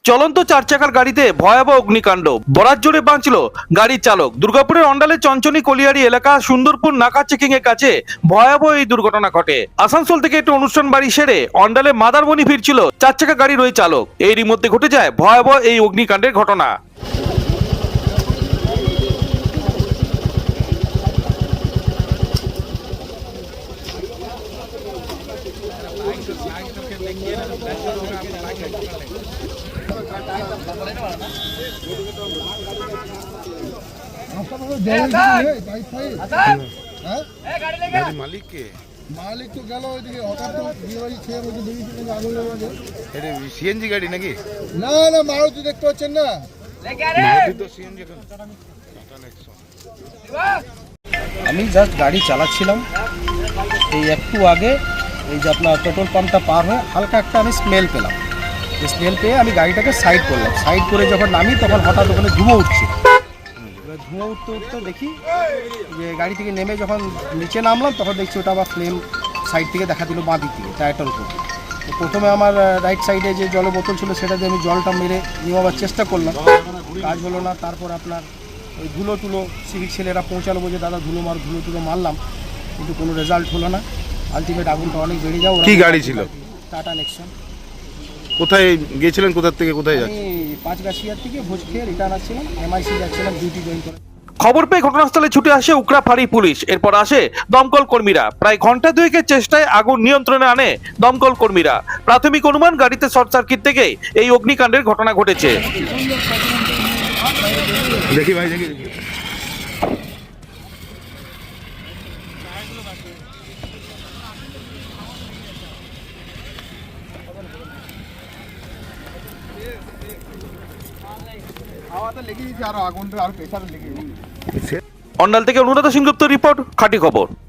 চলন্ত চার চাকার গাড়িতে ভয়াবহ অগ্নিকাণ্ড, বরাত জোরে বাঁচল গাড়ির চালক। দুর্গাপুরের অন্ডালের চঞ্চনী কলিয়ারি এলাকা সুন্দরপুর নাকা চেকিং এর কাছে ভয়াবহ এই দুর্ঘটনা ঘটে। আসানসোল থেকে একটি অনুষ্ঠান বাড়ি সেরে অন্ডালে মাদারবনি ফিরছিল চার চাকা গাড়ির ওই চালক। এরই মধ্যে ঘটে যায় ভয়াবহ এই অগ্নিকাণ্ডের ঘটনা। মালিক কে? মালিক তো গেল ওইদিকে, হঠাৎ তো বিয়ে বাড়ি খেয়ে বলছে বেরিয়ে থেকে আগুন লাগে। এটা সিএনজি গাড়ি নাকি? না না, মারুতি দেখতে পাচ্ছেন না? মারুতি তো সিএনজি এখন। আমি জাস্ট গাড়ি চালাচ্ছিলাম, এই একটু আগে এই যে আপনার পেট্রোল পাম্পটা পার হয়ে হালকা একটা আমি স্মেল পেলাম। স্মেল পেয়ে আমি গাড়িটাকে সাইড করলাম। সাইড করে যখন নামি তখন হঠাৎ ওখানে ধুঁয়ো উঠছে। এবার ধুঁয়ো উঠতে উঠতে দেখি যে গাড়ি থেকে নেমে যখন নিচে নামলাম তখন দেখছি ওটা আবার ফ্লেম সাইড থেকে দেখা দিল বাঁ দিক থেকে টায়ারটার উপর। তো প্রথমে আমার রাইট সাইডে যে জলের বোতল ছিল সেটা দিয়ে আমি জলটা মেরে নেওয়ার চেষ্টা করলাম, কাজ হলো না। তারপর আপনার ওই ধুলো টুলো সিভিক ছেলেরা পৌঁছালো, বলছে দাদা ধুলো টুলো মারলাম, কিন্তু কোনো রেজাল্ট হলো না। আলটিমেট আগুনটা অনেক বেড়ে যাও। কি গাড়ি ছিল? টাটা নেক্সন। কোথায় গিয়েছিলেন, কোথা থেকে কোথায় আমি যাচ্ছেন? পাঁচগাছিয়ার থেকে ভোজ খেয়ে রিটার্ন আসছিলাম, এমআইসি যাচ্ছিলাম ডিউটি জয়েন করে। খবর পেয়ে ঘটনাস্থলে ছুটে আসে উকরা ফাঁড়ি পুলিশ। এরপর আসে দমকল কর্মীরা। প্রায় ঘন্টা দুয়েকের চেষ্টায় আগুন নিয়ন্ত্রণে আনে দমকল কর্মীরা। প্রাথমিক অনুমান গাড়িতে শর্ট সার্কিট থেকে এই অগ্নিকাণ্ডের ঘটনা ঘটেছে। দেখি ভাই, দেখি। হাওয়াটা লেগে গেছে, আরো আগুনটা আরো প্রেসার লেগে গেছে। অন্ডাল থেকে অনুরাধা সিংগুপ্ত রিপোর্ট, খাঁটি খবর।